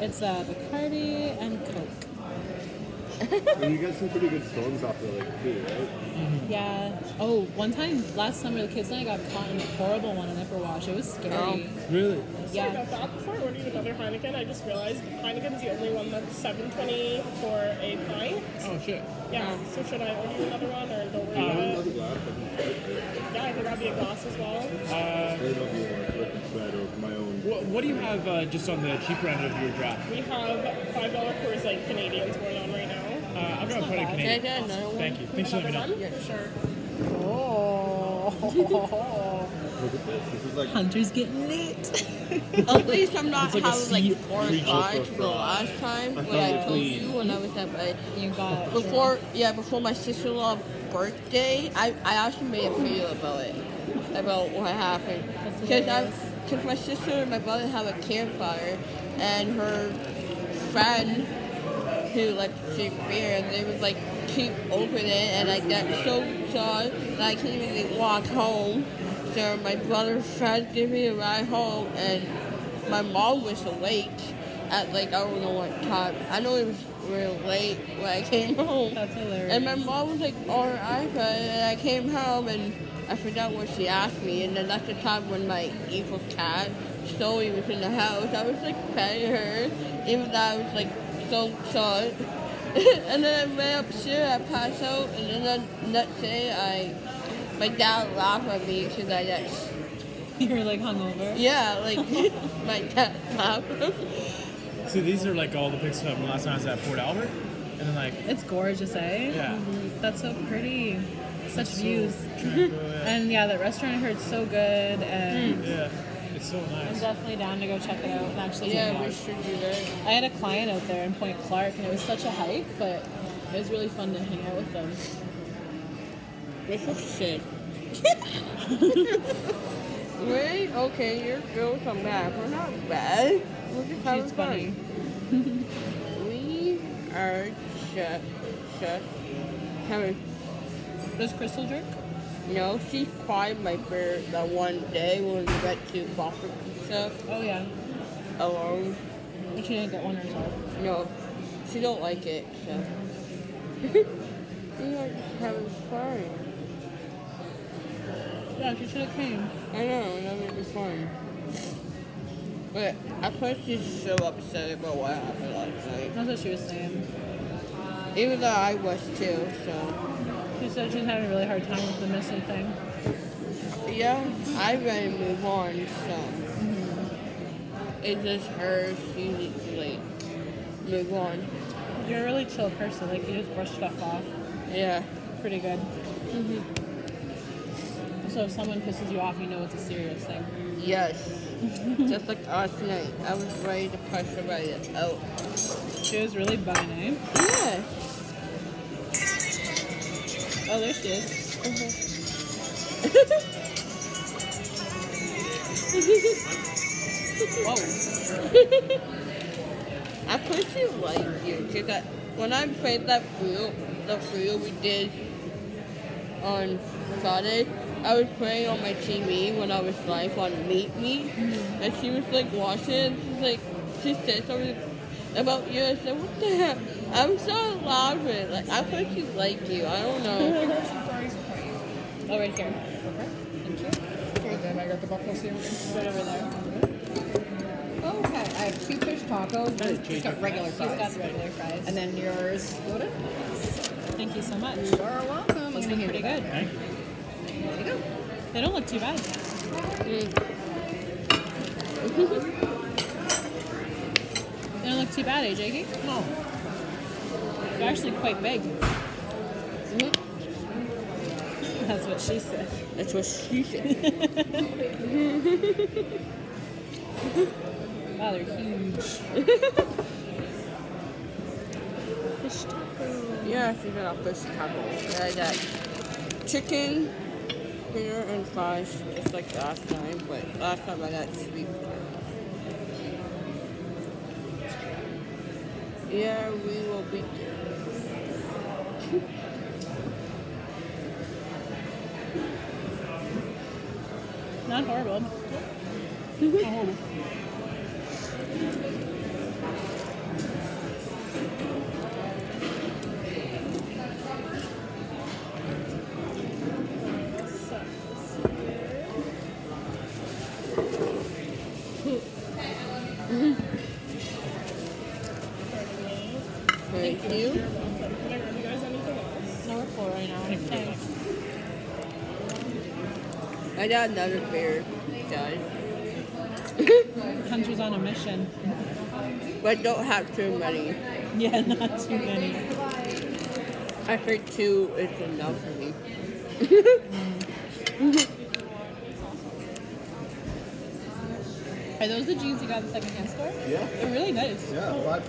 S3: it's Bacardi and Coke.
S2: And you get some pretty good storms off the lake too, right?
S3: Yeah. Oh, one time last summer, the kids and I got caught in a horrible one in Upper Wash. It was scary.
S1: Oh.
S5: Really?
S4: Sorry
S3: Yeah.
S4: about that. Before I ordered another Heineken, I just realized Heineken's the only one that's $7.20 for a pint.
S5: Oh shit.
S4: Yeah. So should I order you another one or don't worry
S2: I
S4: about
S2: have
S4: it?
S2: another glass. I can start.
S4: Yeah, I can grab you a glass as well.
S2: I don't know if you want to spread or my own.
S5: What do you have just on the cheaper end of your draft?
S4: We have $5 Coors Light Canadians going on right now.
S5: I'm gonna put it in
S1: Can I
S5: Canadian.
S1: get another one?
S5: Thank you. Thanks for
S4: Another
S5: letting me know.
S4: one? Sure.
S3: Oh.
S2: Look at this. This is like
S3: Hunter's getting lit.
S1: At least I'm not
S5: It's like a
S1: having like
S5: sea
S1: 4 or
S2: creature
S1: 5
S2: for
S1: the
S2: fries.
S1: last time when
S2: found
S1: I
S2: it
S1: told
S2: clean.
S1: you when I was at my
S3: You got
S1: before my sister-in-law's birthday. I actually made a video about it, about what happened, because my sister and my brother have a campfire, and her friend who like to drink beer, and they would like keep opening it, and I got so sad that I couldn't even like, walk home. So my brother's friend gave me a ride home, and my mom was awake at like I don't know what time. I know it was real late when I came home.
S3: That's hilarious.
S1: And my mom was like on her iPad, and I came home and I forgot what she asked me. And then that's the time when my evil cat Zoe was in the house. I was like petting her, even though I was like so sad. And then I ran upstairs, I passed out, and then the next day my dad laughed at me because I just,
S3: You were like hungover.
S1: yeah, like my dad laughed.
S5: So these are like all the pics from last time I was at Port Albert, and then like
S3: It's gorgeous, eh?
S5: yeah.
S3: That's so pretty. Such
S5: So
S3: views.
S5: tranquil, yeah.
S3: And yeah, that restaurant I heard is so good, and
S5: Yeah, it's so
S3: I'm
S5: nice.
S3: definitely down to go check it out and actually
S1: Yeah,
S3: take
S1: we
S3: it
S1: should do that.
S3: out. I had a client out there in Point Clark, and it was such a hike, but it was really fun to hang out with them.
S1: This is shit. Really? Okay, your girls are bad. We're not bad. We're just having
S3: She's funny.
S1: fun. We are just having.
S3: Does Crystal drink?
S1: No, she cried my bear that one day when we went to Boston Pizza
S3: Oh yeah.
S1: alone.
S3: But she didn't get one herself.
S1: No, she don't like it, so. We are just having fun.
S3: Yeah, she should have came.
S1: I know, that would be fun. But at first she's so upset about what happened last night.
S3: That's what she was saying.
S1: Even though I was too, so.
S3: She said she's having a really hard time with the missing thing.
S1: Yeah, I ready to move on, so. It's just her, she needs to like move on.
S3: You're a really chill person. Like you just brush stuff off.
S1: Yeah.
S3: Pretty good. So if someone pisses you off, you know it's a serious thing.
S1: Yes. Just like last night. I was ready to push somebody out.
S3: She was really bugging, eh?
S1: Yes.
S3: Oh, there she is. Whoa.
S1: I personally like you because when I played the field we did on Friday, I was playing on my TV when I was live on Meet Me, and she was like watching it, and she said something about you. I said, what the heck? I'm so laughing. Like, I personally like you. I don't know.
S3: Oh, right here. Okay. Thank you.
S6: Okay, then I got the buffalo sandwich.
S3: Right over there.
S6: Okay, I have 2 fish tacos. One just got regular
S3: She's got
S6: fries.
S3: regular fries.
S6: And then yours loaded.
S3: Thank you so much.
S6: You are welcome. I'm
S3: Those
S6: gonna
S3: look
S6: hand
S3: pretty
S6: it
S3: good.
S5: Thank you.
S6: back. There you go.
S3: They don't look too bad. They don't look too bad, eh, Jakey?
S5: No.
S3: They're actually quite big. That's what she said.
S1: That's what she said.
S3: Wow, they're huge. Fish taco.
S1: Yeah, she got a fish taco. And I got chicken, dinner, and fries, just like last time. But last time I got sweet potato. Yeah, we will be there.
S3: Not horrible.
S5: Not horrible.
S1: Thank you.
S4: Can I grab you guys anything else?
S3: No, we're full right now. Thanks.
S1: I got another beer, guys.
S3: Hunter's on a mission.
S1: But don't have too many.
S3: Yeah, not too many.
S1: I heard 2 is enough for me.
S3: Are those the jeans you got at the secondhand store?
S2: Yeah.
S3: They're really nice.
S2: Yeah, $5.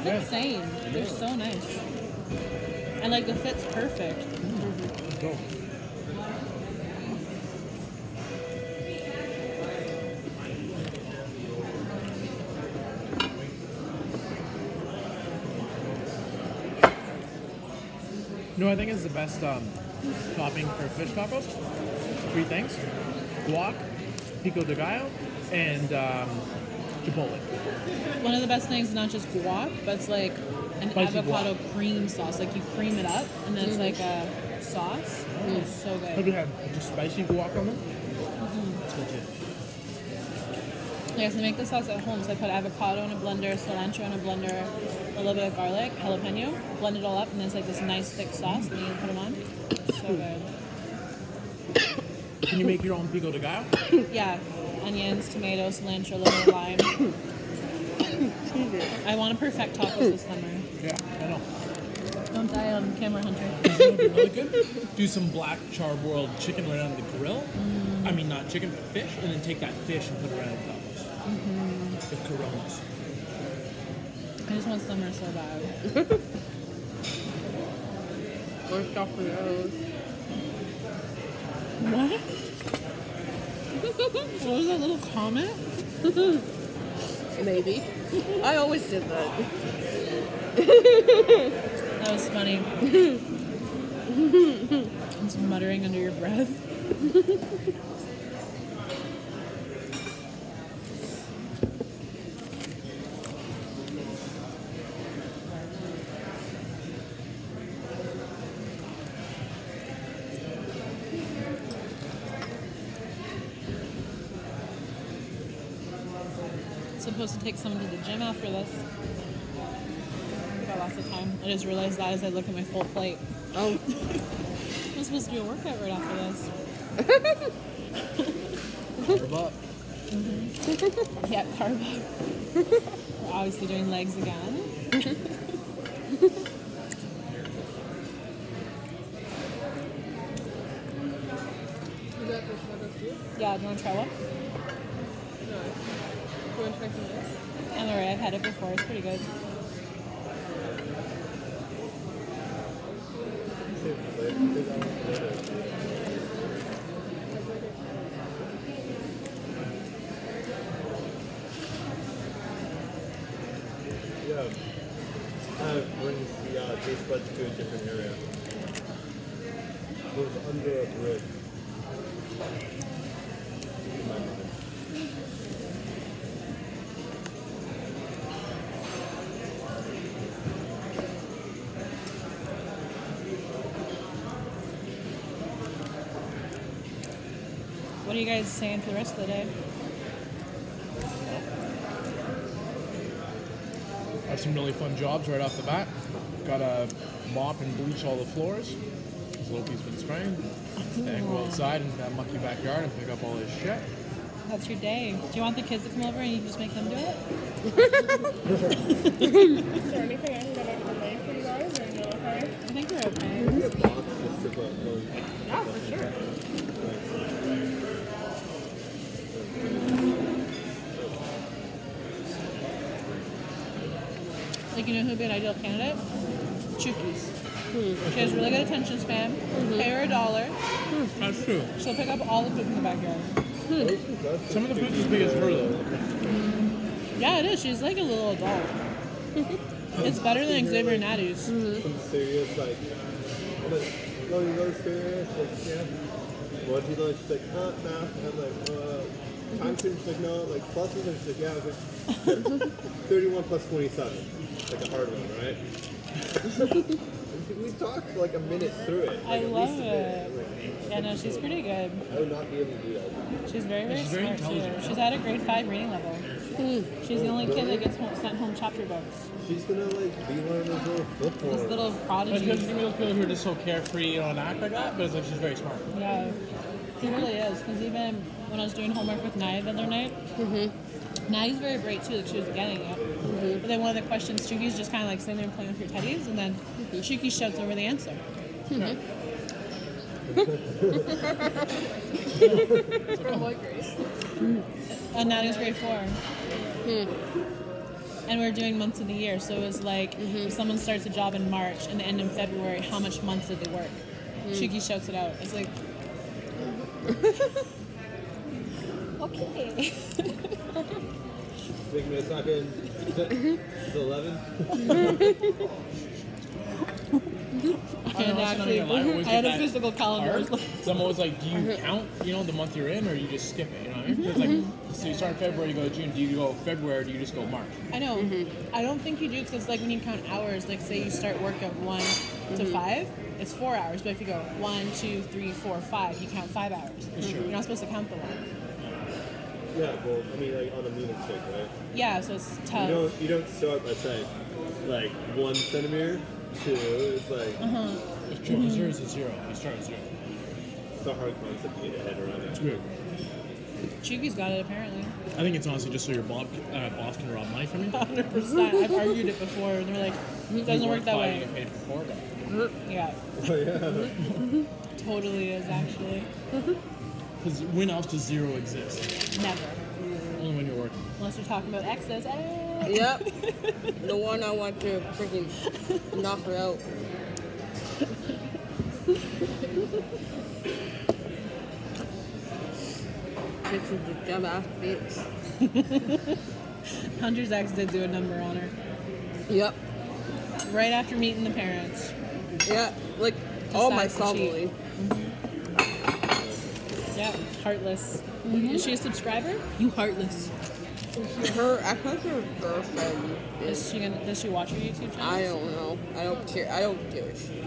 S3: That's insane. They're so nice. And like the fit's perfect.
S5: Go. You know, I think is the best topping for fish tacos. 3 things: guac, pico de gallo, and chipotle.
S3: One of the best things is not just guac, but it's like an
S5: Spicy
S3: avocado cream sauce. Like you cream it up, and then it's like a sauce. It's so
S5: Have
S3: good.
S5: you had just spicy guac on them? That's good too.
S3: Yes, I make the sauce at home. So I put avocado in a blender, cilantro in a blender, a little bit of garlic, jalapeno, blend it all up, and then it's like this nice thick sauce. And then you put them on. It's so good.
S5: Can you make your own pico de gallo?
S3: Yeah, onions, tomatoes, cilantro, a little bit of lime. I want to perfect tacos this summer.
S5: Yeah, I know.
S3: Don't die on camera, Hunter.
S5: You know what'd be really good? Do some black charbroiled chicken right on the grill. I mean, not chicken, but fish, and then take that fish and put it around the tacos. With Coronas.
S3: I just want summer so bad.
S1: Or stop for those.
S3: What? What was that little comment?
S1: Maybe. I always did that.
S3: That was funny. Just muttering under your breath. Supposed to take someone to the gym after this. Got lots of time. I just realized that as I look at my full plate.
S1: Oh.
S3: I'm supposed to do a workout right after this.
S5: Carb up.
S3: Yeah, carb up. We're obviously doing legs again. Yeah, do you want to try one? I'm alright, I've had it before, it's pretty good.
S2: Yeah. Brings the taste buds to a different area. It was under a bridge. In my mind.
S3: What are you guys saying for the rest of the day?
S5: I have some really fun jobs right off the bat. Got to mop and bleach all the floors, because Loki's been spraying. And go outside in that mucky backyard and pick up all his shit.
S3: That's your day. Do you want the kids to come over and you can just make them do it?
S4: Is there anything I can get out of the way for you guys, or are you okay?
S3: I think we're okay.
S2: Maybe a box just to put
S3: Yeah, for sure. Like, you know who'd be an ideal candidate? Chuki's. She has really good attention span. Pay her $1.
S5: That's true.
S3: She'll pick up all the food in the backyard.
S5: Some of the food's as big as her, though.
S3: Yeah, it is. She's like a little adult. It's better than Xavier Natty's.
S2: some serious, like, no, you go serious, like, yeah. What do you know? She's like, math. And I'm like, time student. She's like, no, like, pluses. And she's like, yeah, okay. 31 plus 27. Like a hard one, right? We talked like a minute through it.
S3: I
S2: Like, at
S3: love
S2: least a
S3: it.
S2: minute.
S3: Yeah, no, she's pretty good.
S2: I would not be able to do that.
S3: She's very, very
S5: She's very
S3: smart too.
S5: intelligent.
S3: She's at a grade 5 reading level. She's the only kid that gets sent home chapter books.
S2: She's gonna like be one of those little football.
S3: This little
S5: Like,
S3: prodigy.
S5: there's gonna be those people who are just so carefree, you know, and act like that, but it's like she's very smart.
S3: Yeah, she really is. Because even when I was doing homework with Naya the other night, Naya's very bright too, like she was getting it. But then one of the questions, Chuki's just kind of like sitting there and playing with your teddies, and then Chuki shouts over the answer.
S6: From what grade?
S3: And Nadia's grade 4. And we're doing months of the year, so it was like if someone starts a job in March and the end in February, how much months did they work? Chuki shouts it out. It's like, okay.
S2: Big man talking. It's 11.
S3: And actually, I had a physical calendar.
S5: So I'm always like, do you count, you know, the month you're in, or you just skip it? You know what I mean? It's like, so you start in February, you go to June. Do you go February, or do you just go March?
S3: I know. I don't think you do because it's like when you count hours. Like say you start work at 1 to 5, it's 4 hours. But if you go 1, 2, 3, 4, 5, you count 5 hours. You're not supposed to count the 1.
S2: Yeah, well, I mean, like on a meter stick, right?
S3: Yeah, so it's tough.
S2: You don't start by saying like 1 centimeter, 2. It's like
S5: It's true. 0 is a 0. You start at 0.
S2: it's a hard concept to get your head around.
S5: It's weird.
S3: Chuki's got it apparently.
S5: I think it's honestly just so your boss can rob money from you.
S3: 100%. I've argued it before, and they're like, it doesn't work that
S5: You
S3: way.
S5: get paid for 4, but
S3: Yeah,
S2: Oh yeah.
S3: totally is actually.
S5: because when else does 0 exist?
S3: Never.
S5: Only when you're working.
S3: Unless you're talking about excess.
S1: Yep. The one I want to freaking knock her out. This is the dumbass bitch.
S3: Hunter's ex did do a number on her.
S1: Yep.
S3: Right after meeting the parents.
S1: Yeah. Like all my
S3: Decides to cheat.
S1: family.
S3: Yeah, heartless. Is she a subscriber? You heartless.
S1: I think her girlfriend.
S3: Does she watch your YouTube channel?
S1: I don't know. I don't care. I don't give a shit.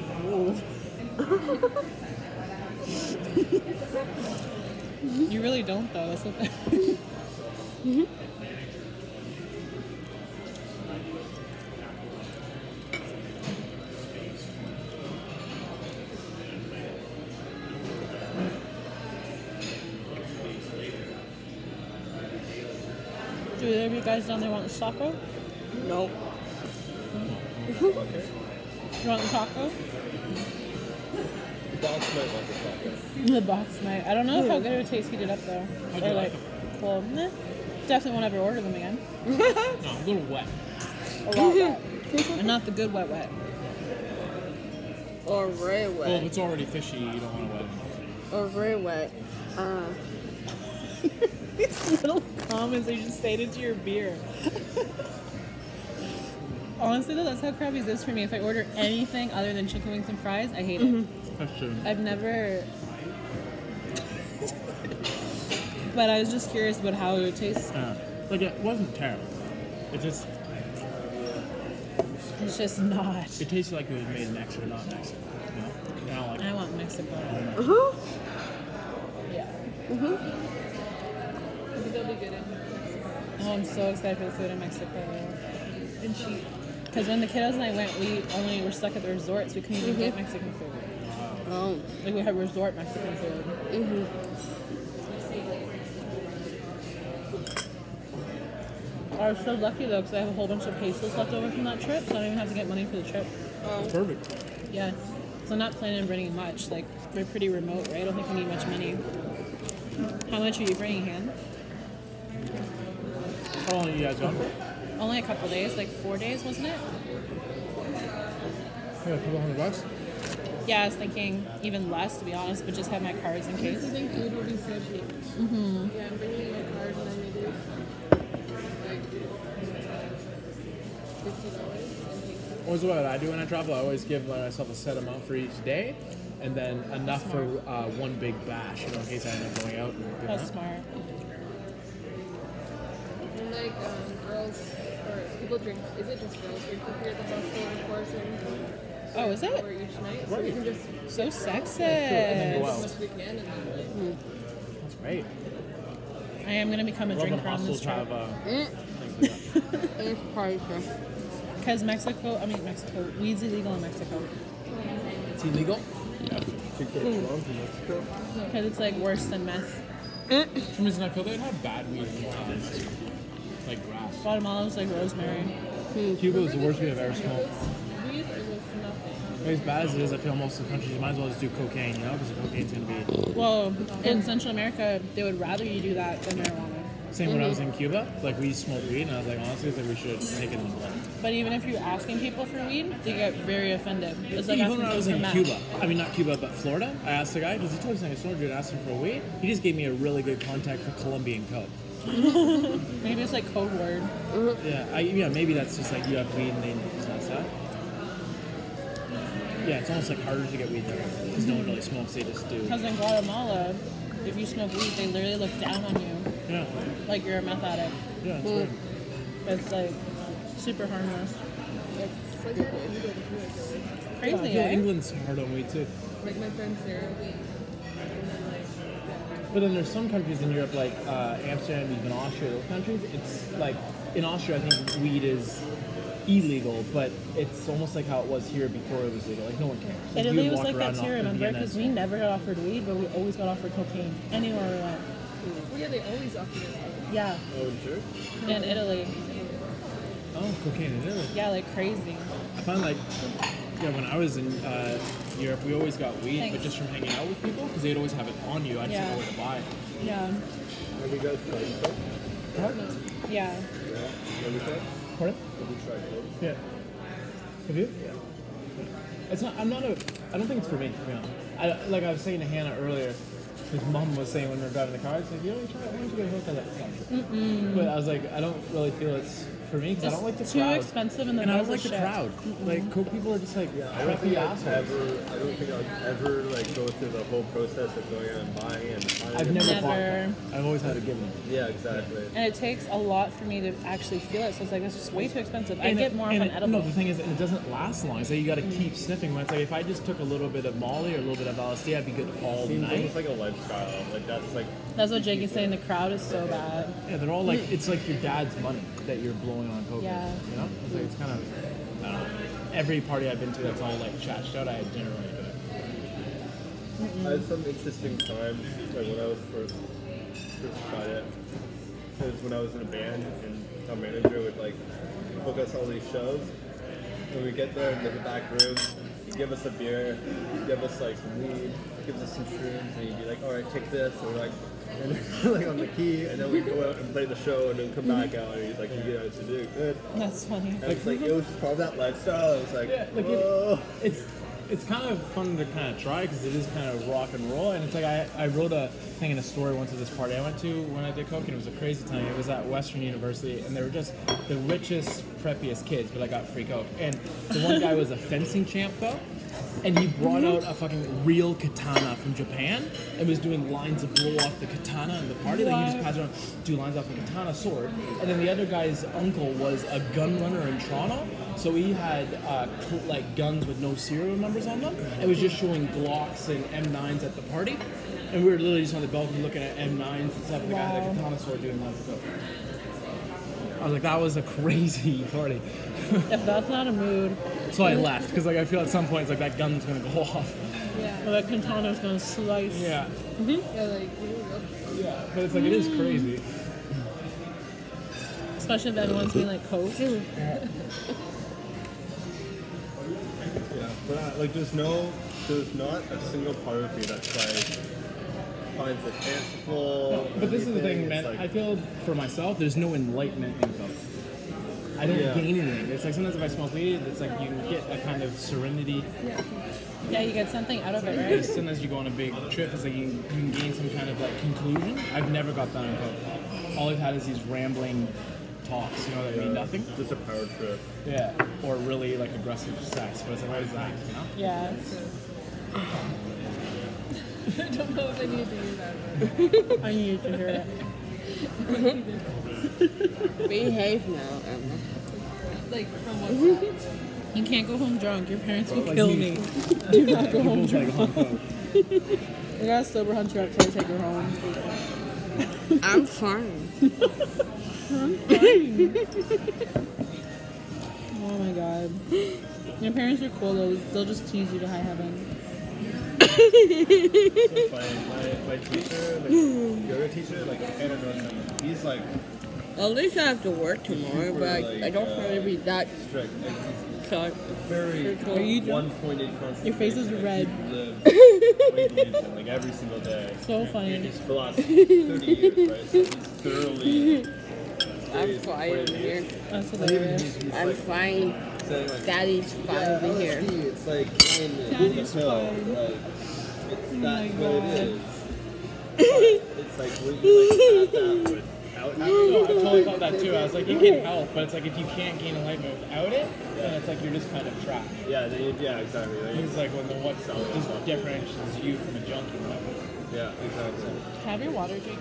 S3: You really don't though. That's what Do either of you guys down there want the taco?
S1: Nope.
S3: You want the taco?
S2: The boss might want the taco.
S3: The box might. I don't know how good it would taste heated up though.
S5: How'd
S3: Or
S5: you
S3: like,
S5: like
S3: well, definitely won't ever order them again.
S5: No, a little wet.
S3: A lot wet. And not the good wet.
S1: Or very
S5: Well, if
S1: wet.
S5: it's already fishy, you don't want to wet it.
S1: Or very wet.
S3: These little comments they just say it to your beer. Honestly though, that's how Crabby's is for me. If I order anything other than chicken wings and fries, I hate it.
S5: That's true.
S3: I've never... But I was just curious about how it would taste.
S5: Like, it wasn't terrible. It just,
S3: It's just not.
S5: it tasted like it was made in Mexico, not Mexico. You know? You know, like,
S3: I want Mexico. Yeah. I think they'll be good in Mexico. Oh, I'm so excited for the food in Mexico. And cheap. Because when the kiddos and I went, we only were stuck at the resorts. We couldn't even get Mexican food.
S1: Oh.
S3: Like we had resort Mexican food. I was so lucky though because I have a whole bunch of pesos left over from that trip, so I don't even have to get money for the trip.
S5: perfect.
S3: Yeah. So I'm not planning on bringing much. Like we're pretty remote, right? I don't think we need much money. How much are you bringing, Han?
S5: How long are you guys gone for?
S3: Only a couple days, like 4 days, wasn't it?
S5: Yeah, a couple $100.
S3: Yeah, I was thinking even less to be honest, but just have my cards in case.
S6: I think food will be so cheap. Yeah, I'm bringing my card and then maybe like $50 and take
S5: Always what I do when I travel, I always give myself a set amount for each day, and then enough for one big bash, you know, in case I end up going out. And doing
S3: That's
S5: that.
S3: smart.
S6: And like girls or people drink. Is it just girls drink beer at the festival, of course, or anything?
S3: Oh, is it?
S6: for each night, so we can just
S3: So
S5: And
S3: sexy.
S5: then go
S6: as
S5: out.
S6: much as we can and then
S5: That's great.
S3: I am gonna become a
S5: I love when
S3: drinker on this
S5: hostels
S3: trip.
S5: have things like that.
S1: It's priceless.
S3: Because Mexico, weed's illegal in Mexico.
S5: It's illegal?
S3: Because it's like worse than meth.
S5: For some reason, I feel they'd have bad weed in Mexico. Like grass.
S3: Guatemala's like rosemary.
S5: Cuba was the worst weed I've ever smoked.
S6: weed, it was nothing.
S5: As bad as it is, I feel most of the countries, you might as well just do cocaine, you know? Because the cocaine's going to be...
S3: Well, in Central America, they would rather you do that than marijuana.
S5: Same when I was in Cuba. Like, we smoked weed, and I was like, honestly, it's like we should take it in the blood.
S3: But even if you're asking people for weed, they get very offended. It's like
S5: Even
S3: asking
S5: when I was
S3: people
S5: in
S3: for meth.
S5: Cuba, I mean, not Cuba, but Florida, I asked the guy, because he told me something, I dude, asked him for weed. He just gave me a really good contact for Colombian coke.
S3: Maybe it's like code word.
S5: Yeah, maybe that's just like you have weed and they sense that. Yeah, it's almost like harder to get weed there because no one really smokes. They just do.
S3: Because in Guatemala, if you smoke weed, they literally look down on you
S5: Yeah,
S3: like you're a meth addict.
S5: yeah, it's weird.
S3: It's like super harmless.
S6: It's like you're in England too, I feel like.
S3: Crazy,
S5: I feel
S3: eh?
S5: England's hard on weed too.
S6: Like my friend Sarah. And then
S5: But then there's some countries in Europe like Amsterdam, even Austria. Those countries, it's like in Austria, I think weed is illegal, but it's almost like how it was here before it was legal. Like no one cares. Like, you
S3: Italy
S5: would
S3: was
S5: walk
S3: like that
S5: around
S3: too,
S5: in
S3: remember?
S5: Vienna
S3: Because
S5: and
S3: we never got offered weed, but we always got offered cocaine anywhere we went.
S6: well, yeah, they always offer it.
S3: Yeah,
S2: Oh, sure.
S3: in Italy.
S5: Oh, cocaine in Italy.
S3: Yeah, like crazy.
S5: I found like, yeah, when I was in Europe, we always got weed,
S3: Thanks.
S5: but just from hanging out with people, because they'd always have it on you. I just didn't know where to buy it.
S3: Yeah,
S2: Have you guys tried coke?
S3: yeah.
S2: Yeah. Have you tried?
S5: Pardon?
S2: Have you tried coke?
S5: Yeah. Have you? Yeah. It's not. I don't think it's for me. To be honest. Like I was saying to Hannah earlier, his mom was saying when we were driving the car, it's like, you know, why don't you get a hook? I was like, it's not true. But I was like, I don't really feel it's for me because I don't like the
S3: It's too
S5: crowd.
S3: expensive and the
S5: And I don't
S3: buzz
S5: like
S3: of
S5: the
S3: shit.
S5: crowd. Like Coke people are just like
S2: I don't think
S5: preppy
S2: I'd
S5: assholes.
S2: I don't think I'd ever like go through the whole process of going out and buying and buying
S5: I've
S2: it.
S5: never bought
S3: Never.
S5: them. I've always had to give them.
S2: Yeah, exactly.
S3: And it takes a lot for me to actually feel it, so it's like, it's just way too expensive. I
S5: And
S3: get
S5: it-
S3: more
S5: and
S3: from
S5: it-
S3: edible.
S5: No, the thing is, it doesn't last long. It's like you got to keep sniffing. When it's like if I just took a little bit of Molly or a little bit of LSD, I'd be good all
S2: Seems
S5: night.
S2: almost like a lifestyle. Like that's like
S3: That's what Jake is saying, the crowd is so bad.
S5: Yeah, they're all like it's like your dad's money that you're blowing on coke.
S3: Yeah.
S5: You know, it's like it's kind of I don't know. Every party I've been to that's all like chatched out, I had dinner right there.
S2: I had some interesting times, like when I was first tried it. It was when I was in a band, and our manager would like book us all these shows. When we get there in the back room, he'd give us a beer, give us like some weed, give us some shrooms, and he'd be like, "All right, take this," and we're like, and like on the key, and then we go out and play the show, and then come back out, and he's like, "You guys to do good."
S3: That's funny.
S2: And it's like it was part of that lifestyle. It was like,
S5: Yeah, like
S2: whoa.
S5: it's kind of fun to kind of try because it is kind of rock and roll, and it's like I wrote a thing in a story once at this party I went to when I did coke, and it was a crazy time. It was at Western University, and they were just the richest, preppiest kids, but I got free coke. And the one guy was a fencing champ though, and he brought out a fucking real katana from Japan and was doing lines of blow off the katana in the party. Like he just passed around, do lines off a katana sword. And then the other guy's uncle was a gun runner in Toronto, so he had like guns with no serial numbers on them. It was just showing Glocks and M9s at the party, and we were literally just on the balcony looking at M9s and stuff. And the guy had a katana sword doing lines of coke. I was like, that was a crazy party.
S3: If that's not a mood,
S5: So I left because like I feel at some point it's like that gun's gonna go off.
S6: Yeah.
S3: or that katana's gonna slice.
S5: Yeah.
S6: Yeah, like, you know,
S5: Yeah, but it's like it is crazy.
S3: Especially if everyone's being like coke.
S2: Yeah, but there's not a single part of me that's like finds it fanciful.
S5: But this is the
S2: anything.
S5: thing, man.
S2: It's like-
S5: I feel for myself, there's no enlightenment in coke. I don't
S2: Yeah.
S5: gain anything. It's like sometimes if I smoke weed, it's like you can get a kind of serenity.
S3: Yeah, you get something out of it,
S5: Right?
S3: right?
S5: Sometimes you go on a big trip, it's like you can gain some kind of like conclusion. I've never got that on coke. All I've had is these rambling talks, you know, that mean nothing.
S2: Just a power trip.
S5: Yeah. Or really like aggressive sex. But it's like, what is that? You know?
S3: Yeah.
S6: I don't know if I need to do that, but
S3: I need to hear it.
S1: Behave now, Emma.
S6: like from what side?
S3: You can't go home drunk. Your parents will
S5: Like
S3: kill
S5: you-
S3: me. Do not go home
S5: Like
S3: drunk.
S5: Hong Kong.
S3: I gotta sober hunt her up before I take her home.
S1: I'm fine.
S3: Oh my god. Your parents are cool though. They'll just tease you to high heaven.
S2: So funny. My teacher, like yoga teacher, like Hannah knows him. He's like
S1: At least I have to work tomorrow, but I don't have to be that
S2: strict. And
S1: short.
S2: he's very
S3: Are you drunk?
S2: 1.8 constant.
S3: Your face is red.
S2: He lives what he believes in, like every single day.
S3: So funny.
S2: He's for the last 30 years, right? So he's thoroughly.
S1: I'm fine over here.
S3: That's hilarious.
S1: I'm fine.
S2: Saying like,
S1: Daddy's fine over here.
S2: LSD, it's like in
S3: Daddy's
S2: the pill.
S3: fine.
S2: Like, it's
S3: my
S2: that's what
S3: God.
S2: it is. But it's like when you like add that without having
S5: No, I totally thought that too. I was like, it can help, but it's like if you can't gain enlightenment without it, then it's like you're just kind of trapped.
S2: Yeah, then yeah, exactly. Right?
S5: It's like when the what just differentiates you from a junkie, whatever.
S2: Yeah, exactly.
S3: Can I have your water, Jake?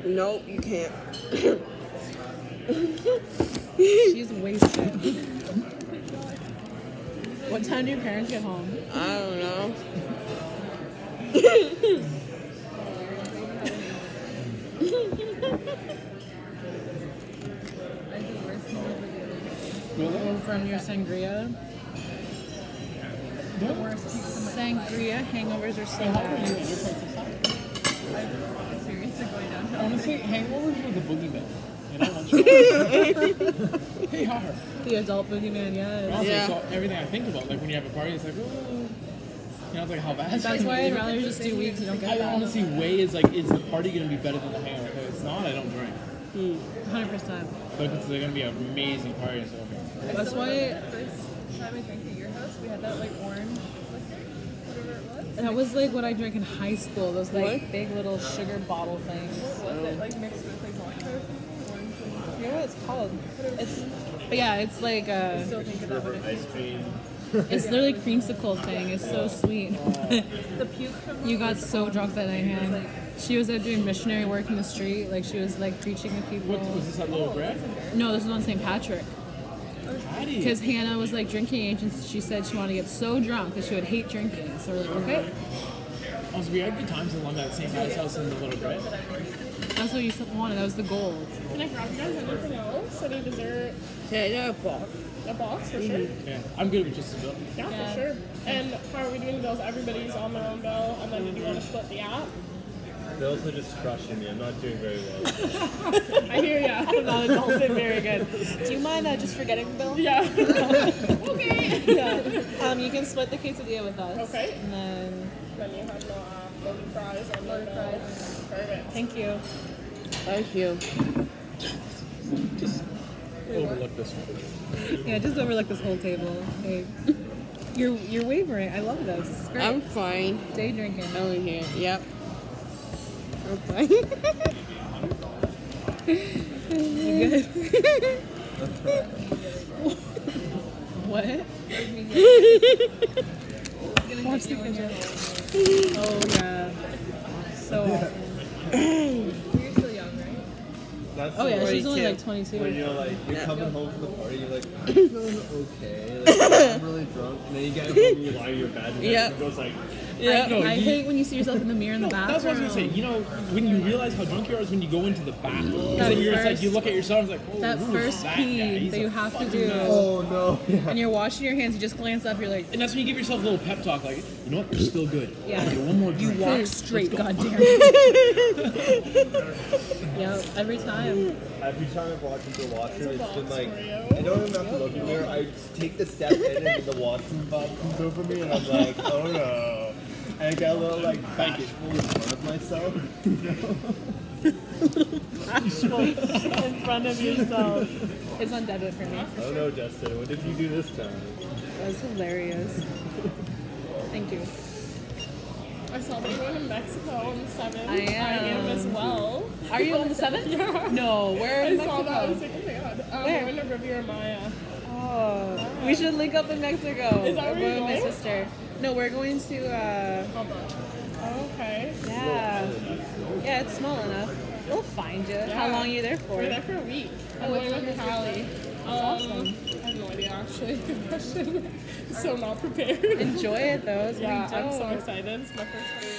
S1: Nope, you can't.
S3: She's wasted. What time do your parents get home?
S1: I don't know.
S3: Oh, from your sangria? Sangria hangovers are so bad.
S5: Honestly, hangovers are the boogeyman. You know, once you're they are.
S3: The adult boogeyman, yes.
S5: Honestly,
S1: Yeah.
S5: so everything I think about, like when you have a party, it's like, oh, you know, it's like how bad.
S3: That's why I'd rather just do weeks you don't get
S5: I
S3: that.
S5: honestly weigh is like, is the party gonna be better than the hangover? If it's not, I don't drink.
S3: 100%.
S5: But if it's gonna be an amazing party, so okay.
S3: That's why
S6: First time I drank at your house, we had that like orange liquor, whatever it was.
S3: that was like what I drank in high school. Those like
S1: What?
S3: big little sugar bottle things.
S6: What was it? Like mixed with like vodka or something? Orange and
S3: I forget what it's called. It's but yeah, it's like
S6: still think of that
S2: River
S6: when
S2: ice cream.
S3: it's literally creamsicle thing. It's so sweet.
S6: the puke from
S3: You got so drunk that night, Han. She was out doing missionary work in the street. Like she was like preaching to people.
S5: What was this at Little Bread?
S3: No, this was on St. Patrick.
S5: Patty.
S3: Because Hannah was like drinking age and she said she wanted to get so drunk that she would hate drinking. So we're like, okay.
S5: Also, we had good times in London at St. Patty's house in the Little Bread.
S3: That's what you wanted. That was the goal.
S4: Can I grab you guys anything else? Any dessert?
S1: Yeah, box.
S4: A box for sure.
S5: Yeah, I'm good with just a bill.
S4: Yeah,
S3: Yeah.
S4: for sure. And how are we doing bills? Everybody's on their own bill, and then do you want to split the app?
S2: Bills are just crushing me. I'm not doing very well.
S4: I hear ya.
S3: Not adulted, very good. Do you mind just forgetting the bill?
S4: Yeah. Okay.
S3: Yeah. You can split the quesadilla with us.
S4: Okay.
S3: And then,
S4: Then you have no loaded fries or loaded fries. Perfect.
S3: thank you.
S1: Thank you.
S5: Just overlook this one.
S3: Yeah, just overlook this whole table. Hey. You're wavering. I love this. It's great.
S1: I'm fine.
S3: Day drinking.
S1: Over here. Yep. I'm fine.
S3: You good? What? Watch the video. Oh yeah. So awesome.
S6: You're still young, right?
S2: That's
S3: Oh yeah,
S2: the
S3: she's only
S1: 42.
S3: like 22.
S2: when you're like you're coming home from the party, you're like I'm feeling okay, like, I'm really drunk, and then you get home and you lie in your bed, and
S1: Yeah.
S2: it goes like,
S1: Yeah.
S5: No,
S3: I
S5: you-
S3: hate when you see yourself in the mirror in the bathroom.
S5: That's what I was gonna say. You know, when you realize how drunk you are is when you go into the bathroom. Because
S3: That
S5: then you're just like,
S3: first-
S5: you look at yourself and it's like, oh,
S3: That
S5: who is
S3: first
S5: that
S3: pee
S5: guy? He's
S3: that
S5: a
S3: you have to
S5: fucking
S3: do.
S5: mess.
S2: oh no, yeah.
S3: And you're washing your hands, you just glance up, you're like,
S5: And that's when you give yourself a little pep talk, like, you know what, you're still good.
S3: Yeah.
S5: Okay, one more
S3: you
S5: drink.
S3: walk straight, goddamn. Yep, every time.
S2: Every time I've walked into the washroom, it's been like,
S4: for you.
S2: I don't even have to look in the mirror. I just take the step in, and the washroom bob comes over me, and I'm like, oh no. And I get a little like bashful in front of myself.
S3: In front of yourself. It's on debit for me.
S2: I don't know, Justin. What did you do this time?
S3: That was hilarious. Thank you.
S4: I saw that you went to Mexico on the 7th.
S3: I am.
S4: as well.
S3: Are you on the 7th?
S4: Yeah.
S3: No, where
S4: I
S3: in
S4: saw that. I was
S3: Mexico?
S4: like, oh my god.
S3: Where?
S4: We're in Riviera Maya.
S3: Oh, we should link up in Mexico.
S4: Is that where
S3: I'm
S4: you're
S3: going with my
S4: going?
S3: sister. No, we're going to,
S4: Oh, okay.
S3: yeah. Yeah, it's small enough. We'll find you.
S4: Yeah.
S3: How long are you there for?
S4: We're there for a week. I'm
S6: what
S4: going
S6: time
S4: with
S6: is your
S4: Callie.
S3: Awesome.
S4: I have no idea actually. Good question. So not prepared.
S3: Enjoy it though. It's
S4: Yeah,
S3: gonna be
S4: I'm so
S3: dope.
S4: excited. It's my first time.